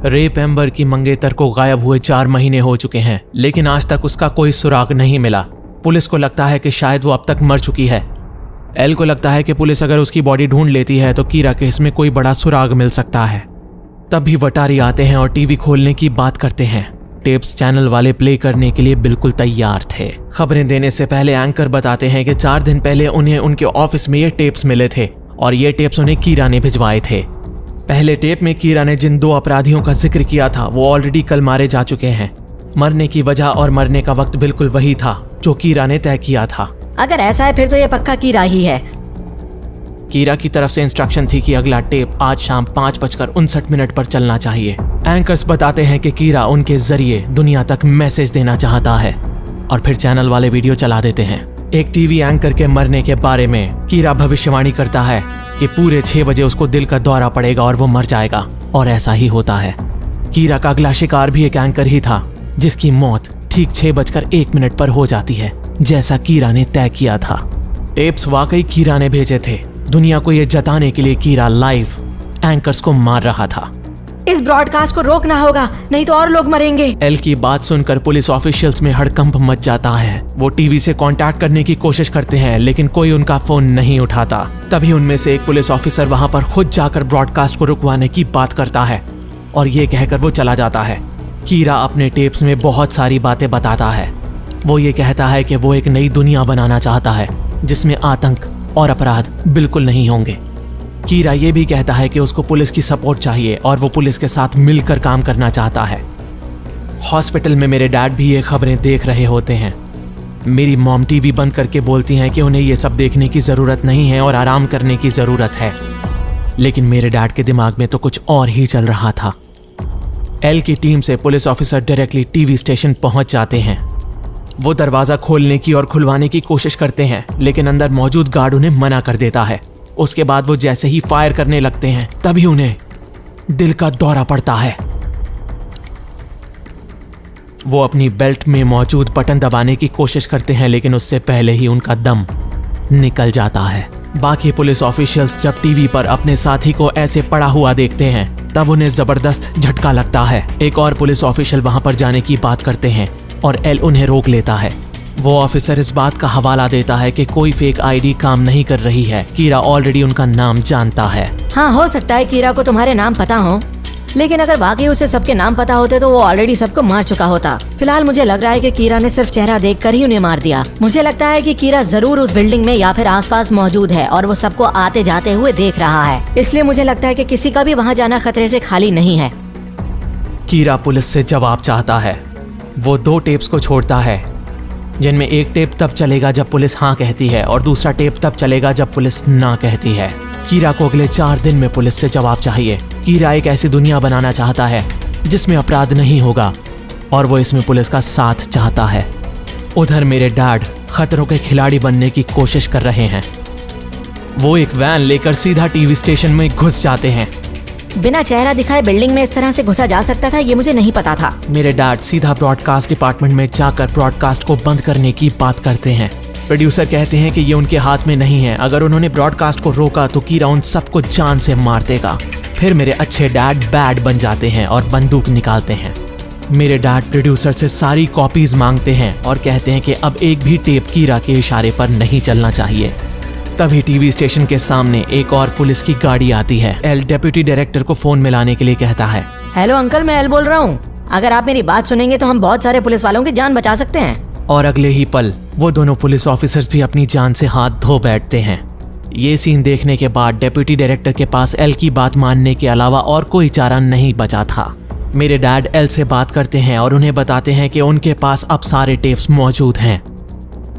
Rape amber की मंगेतर को गायब हुए 4 महीने हो चुके हैं, लेकिन आज तक उसका कोई सुराग नहीं मिला। पुलिस को लगता है कि शायद वो अब तक मर चुकी है। एल को लगता है कि पुलिस अगर उसकी बॉडी ढूंढ लेती है तो कीरा केस में कोई बड़ा सुराग मिल सकता है। तभी वटारी आते हैं और टीवी खोलने की बात करते हैं। टेप्स चैनल वाले प्ले करने के लिए बिल्कुल तैयार थे। खबरें देने से पहले एंकर बताते हैं कि 4 दिन पहले उन्हें उनके ऑफिस में ये टेप्स मिले थे और ये टेप्स उन्हें कीरा ने भिजवाए थे। पहले टेप में कीरा ने जिन 2 अपराधियों का जिक्र किया था वो ऑलरेडी कल मारे जा चुके हैं। मरने की वजह और मरने का वक्त बिल्कुल वही था जो कीरा ने तय किया था। अगर ऐसा है फिर तो ये पक्का कीरा ही है। कीरा की तरफ से इंस्ट्रक्शन थी कि अगला टेप आज शाम 5:59 पर चलना चाहिए। एंकर्स बताते हैं कि कीरा उनके जरिए दुनिया तक मैसेज देना चाहता है और फिर चैनल वाले वीडियो चला देते हैं। एक टीवी एंकर के मरने के बारे में कीरा भविष्यवाणी करता है कि पूरे 6 बजे उसको दिल का दौरा पड़ेगा और वो मर जाएगा, और ऐसा ही होता है। कीरा का अगला शिकार भी एक एंकर ही था जिसकी मौत ठीक 6:01 पर हो जाती है, जैसा कीरा ने तय किया था। टेप्स वाकई कीरा ने भेजे थे। दुनिया को यह जताने के लिए कीरा लाइव एंकर्स को मार रहा था। इस ब्रॉडकास्ट को रोकना होगा, नहीं तो और लोग मरेंगे। एल की बात सुनकर पुलिस ऑफिशियल्स में हड़कंप मच जाता है। वो टीवी से कांटेक्ट करने की कोशिश करते हैं लेकिन कोई उनका फोन नहीं उठाता। तभी उनमें से एक पुलिस ऑफिसर वहां पर खुद जाकर ब्रॉडकास्ट को रुकवाने की बात करता है और ये कहकर वो चला जाता है। कीरा अपने टेप्स में बहुत सारी बातें बताता है। वो ये कहता है कि वो एक नई दुनिया बनाना चाहता है जिसमें आतंक और अपराध बिल्कुल नहीं होंगे। कीरा ये भी कहता है कि उसको पुलिस की सपोर्ट चाहिए और वो पुलिस के साथ मिलकर काम करना चाहता है। हॉस्पिटल में मेरे डैड भी ये खबरें देख रहे होते हैं। मेरी मॉम टीवी बंद करके बोलती हैं कि उन्हें ये सब देखने की जरूरत नहीं है और आराम करने की जरूरत है, लेकिन मेरे डैड के दिमाग में तो कुछ और ही चल रहा था। एल की टीम से police officer directly TV station पहुंच जाते हैं। वो दरवाजा खोलने की और खुलवाने की कोशिश करते हैं लेकिन अंदर मौजूद गार्ड उन्हें मना कर देता है। उसके बाद वो जैसे ही फायर करने लगते हैं तभी उन्हें दिल का दौरा पड़ता है। वो अपनी बेल्ट में मौजूद बटन दबाने की कोशिश करते हैं लेकिन उससे पहले ही उनका दम निकल जाता है। बाकी पुलिस ऑफिशियल्स जब टीवी पर अपने साथी को ऐसे पड़ा हुआ देखते हैं तब उन्हें जबरदस्त झटका लगता है। एक और पुलिस ऑफिशियल वहां पर जाने की बात करते हैं और एल उन्हें रोक लेता है। वो ऑफिसर इस बात का हवाला देता है कि कोई फेक आईडी काम नहीं कर रही है। कीरा ऑलरेडी उनका नाम जानता है। हाँ, हो सकता है कीरा को तुम्हारे नाम पता हो, लेकिन अगर वाकई उसे सबके नाम पता होते तो वो ऑलरेडी सबको मार चुका होता। फिलहाल मुझे लग रहा है कि कीरा ने सिर्फ चेहरा देखकर ही उन्हें मार दिया। मुझे लगता है कि कीरा जरूर उस बिल्डिंग में या फिर आसपास मौजूद है और वो सबको आते जाते हुए देख रहा है, इसलिए मुझे लगता है कि किसी का भी वहाँ जाना खतरे से खाली नहीं है। कीरा पुलिस से जवाब चाहता है। वो 2 टेप्स को छोड़ता है जिनमें एक टेप तब चलेगा जब पुलिस हाँ कहती है और दूसरा टेप तब चलेगा जब पुलिस ना कहती है। कीरा को अगले 4 दिन में पुलिस से जवाब चाहिए। कीरा एक ऐसी दुनिया बनाना चाहता है जिसमें अपराध नहीं होगा और वो इसमें पुलिस का साथ चाहता है। उधर मेरे डैड खतरों के खिलाड़ी बनने की कोशिश कर रहे हैं। वो एक वैन लेकर सीधा टीवी स्टेशन में घुस जाते हैं। बिना चेहरा दिखाए बिल्डिंग में इस तरह से घुसा जा सकता था, ये मुझे नहीं पता था। मेरे डैड सीधा ब्रॉडकास्ट डिपार्टमेंट में जाकर ब्रॉडकास्ट को बंद करने की बात करते हैं। प्रोड्यूसर कहते हैं कि ये उनके हाथ में नहीं है। अगर उन्होंने ब्रॉडकास्ट को रोका तो कीरा उन सबको जान से मार देगा। फिर मेरे अच्छे डैड बैड बन जाते हैं और बंदूक निकालते हैं। मेरे डैड प्रोड्यूसर से सारी कॉपीज मांगते हैं और कहते हैं कि अब एक भी टेप कीरा के इशारे पर नहीं चलना चाहिए। तभी टीवी स्टेशन के सामने एक और पुलिस की गाड़ी आती है। एल डेप्यूटी डायरेक्टर को फोन मिलाने के लिए कहता है। हेलो अंकल, मैं एल बोल रहा हूँ। अगर आप मेरी बात सुनेंगे तो हम बहुत सारे पुलिस वालों की जान बचा सकते हैं। और अगले ही पल वो दोनों पुलिस ऑफिसर्स भी अपनी जान से हाथ धो बैठते हैं। ये सीन देखने के बाद डेप्यूटी डायरेक्टर के पास एल की बात मानने के अलावा और कोई चारा नहीं बचा था। मेरे डैड एल से बात करते हैं और उन्हें बताते हैं कि उनके पास अब सारे टेप्स मौजूद हैं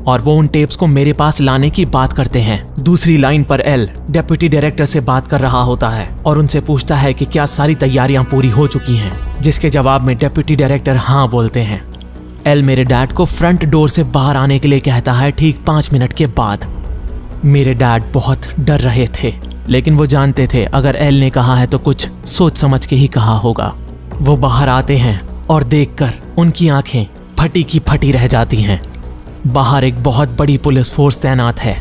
और वो उन टेप्स को मेरे पास लाने की बात करते हैं। दूसरी लाइन पर एल डेप्यूटी डायरेक्टर से बात कर रहा होता है और उनसे पूछता है कि क्या सारी तैयारियां पूरी हो चुकी हैं, जिसके जवाब में डेप्यूटी डायरेक्टर हाँ बोलते हैं। एल मेरे डैड को फ्रंट डोर से बाहर आने के लिए कहता है ठीक 5 मिनट के बाद। मेरे डैड बहुत डर रहे थे लेकिन वो जानते थे अगर एल ने कहा है तो कुछ सोच समझ के ही कहा होगा। वो बाहर आते हैं और देखकर उनकी आंखें फटी की फटी रह जाती हैं। बाहर एक बहुत बड़ी पुलिस फोर्स तैनात है।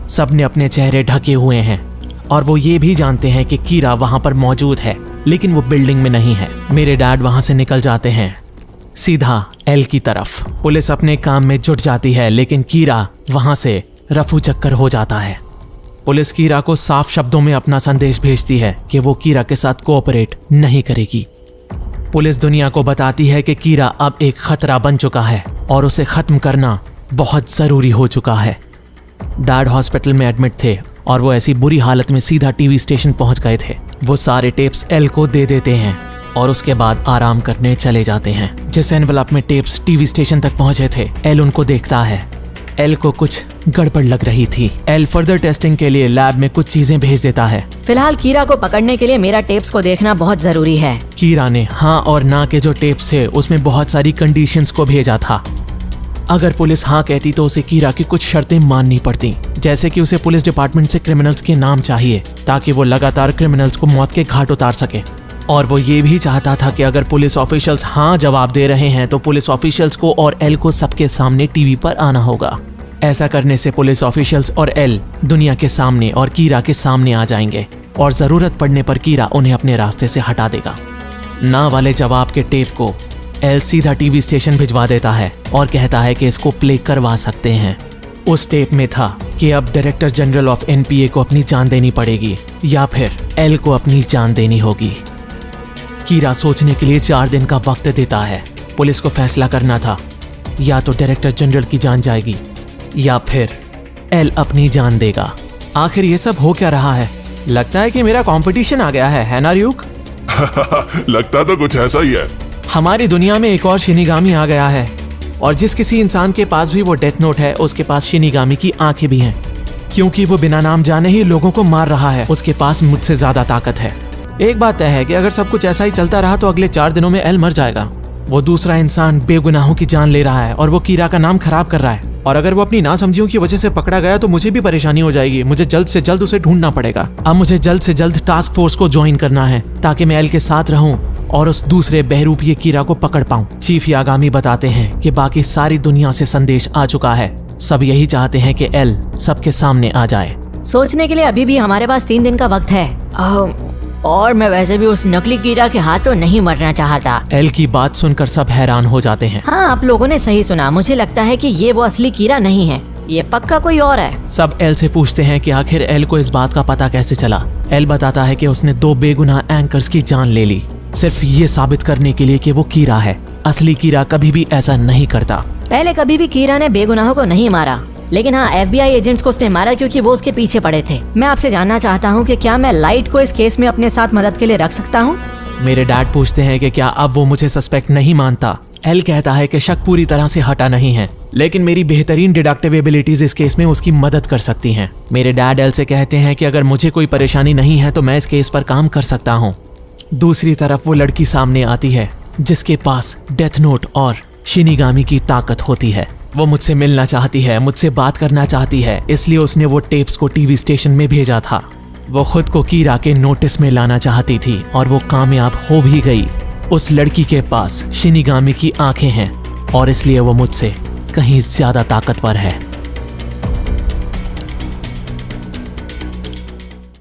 सबने अपने चेहरे ढके हुए हैं और वो ये भी जानते हैं कि कीरा वहां पर मौजूद है। लेकिन वो बिल्डिंग में नहीं है। मेरे डैड वहां से निकल जाते हैं सीधा एल की तरफ। पुलिस अपने काम में जुट जाती है, लेकिन कीरा वहां से रफू चक्कर हो जाता है। पुलिस कीरा को साफ शब्दों में अपना संदेश भेजती है कि वो कीरा के साथ कोऑपरेट नहीं करेगी। पुलिस दुनिया को बताती है कि कीरा अब एक खतरा बन चुका है और उसे खत्म करना बहुत जरूरी हो चुका है। डैड हॉस्पिटल में एडमिट थे और वो ऐसी बुरी हालत में सीधा टीवी स्टेशन पहुंच गए थे। वो सारे टेप्स एल को दे देते हैं और उसके बाद आराम करने चले जाते हैं। जिस एनवलप में टेप्स टीवी स्टेशन तक पहुंचे थे, एल उनको देखता है। एल को कुछ गड़बड़ लग रही थी। एल फर्दर टेस्टिंग के लिए लैब में कुछ चीजें भेज देता है। फिलहाल कीरा को पकड़ने के लिए मेरा टेप्स को देखना बहुत जरूरी है। कीरा ने हाँ और ना के जो टेप्स थे उसमें बहुत सारी कंडीशंस को भेजा था। अगर पुलिस हाँ कहती तो उसे कीरा की कुछ शर्तें माननी पड़ती, जैसे कि उसे पुलिस डिपार्टमेंट से क्रिमिनल्स के नाम चाहिए ताकि वो लगातार क्रिमिनल्स को मौत के घाट उतार सके। और वो ये भी चाहता था कि अगर पुलिस ऑफिशियल्स हाँ जवाब दे रहे हैं तो पुलिस ऑफिशियल्स को और एल को सबके सामने टीवी पर आना होगा। ऐसा करने से पुलिस ऑफिशियल्स और एल दुनिया के सामने और कीरा के सामने आ जाएंगे और जरूरत पड़ने पर कीरा उन्हें अपने रास्ते से हटा देगा। ना वाले जवाब के टेप को एल सीधा टीवी स्टेशन भिजवा देता है और कहता है कि इसको प्ले करवा सकते हैं। उस टेप में था कि अब डायरेक्टर जनरल ऑफ एनपीए को अपनी जान देनी पड़ेगी या फिर एल को अपनी जान देनी होगी। कीरा सोचने के लिए 4 दिन का वक्त देता है। पुलिस को फैसला करना था, या तो डायरेक्टर जनरल की जान जाएगी या फिर एल अपनी जान देगा। आखिर ये सब हो क्या रहा है? लगता है कि मेरा कंपटीशन आ गया है ना र्यूक? लगता तो कुछ ऐसा ही है। हमारी दुनिया में एक और शिनिगामी आ गया है और जिस किसी इंसान के पास भी वो डेथ नोट है उसके पास शिनिगामी की आंखें भी हैं, क्योंकि वो बिना नाम जाने ही लोगों को मार रहा है। उसके पास मुझसे ज्यादा ताकत है। एक बात तय है कि अगर सब कुछ ऐसा ही चलता रहा तो अगले 4 दिनों में एल मर जाएगा। वो दूसरा इंसान बेगुनाहों की जान ले रहा है और वो कीरा का नाम खराब कर रहा है। और अगर वो अपनी नासमझियों की वजह से पकड़ा गया तो मुझे भी परेशानी हो जाएगी। मुझे जल्द से जल्द उसे ढूंढना पड़ेगा। अब मुझे जल्द से जल्द टास्क फोर्स को ज्वाइन करना है ताकि मैं एल के साथ रहूं और उस दूसरे बहरूपीय कीरा को पकड़ पाऊं। चीफ यागामी बताते हैं कि बाकी सारी दुनिया से संदेश आ चुका है। सब यही चाहते हैं कि एल सबके सामने आ जाए। सोचने के लिए अभी भी हमारे पास 3 दिन का वक्त है। और मैं वैसे भी उस नकली कीड़ा के हाथों नहीं मरना चाहता। एल की बात सुनकर सब हैरान हो जाते हैं। हाँ, आप लोगों ने सही सुना। मुझे लगता है कि ये वो असली कीड़ा नहीं है, ये पक्का कोई और है। सब एल से पूछते हैं कि आखिर एल को इस बात का पता कैसे चला। एल बताता है कि उसने 2 बेगुनाह एंकर्स की जान ले ली, सिर्फ ये साबित करने के लिए कि वो कीड़ा है। असली कीड़ा कभी भी ऐसा नहीं करता। पहले कभी भी कीड़ा ने बेगुनाहों को नहीं मारा, लेकिन हाँ, FBI एजेंट्स को उसने मारा क्योंकि वो उसके पीछे पड़े थे। मैं आपसे जानना चाहता हूँ कि क्या मैं लाइट को इस केस में अपने साथ मदद के लिए रख सकता हूँ? मेरे डैड पूछते हैं कि क्या अब वो मुझे सस्पेक्ट नहीं मानता। एल कहता है कि शक पूरी तरह से हटा नहीं है, लेकिन मेरी बेहतरीन डिडक्टिव एबिलिटीज इस केस में उसकी मदद कर सकती हैं। मेरे डैड एल से कहते हैं कि अगर मुझे कोई परेशानी नहीं है तो मैं इस केस पर काम कर सकता हूँ। दूसरी तरफ वो लड़की सामने आती है जिसके पास डेथ नोट और शिनिगामी की ताकत होती है। वो मुझसे मिलना चाहती है, मुझसे बात करना चाहती है, इसलिए उसने वो टेप्स को टीवी स्टेशन में भेजा था। वो खुद को कीरा के नोटिस में लाना चाहती थी और वो कामयाब हो भी गई। उस लड़की के पास शिनिगामी की आंखें हैं और इसलिए वो मुझसे कहीं ज्यादा ताकतवर है।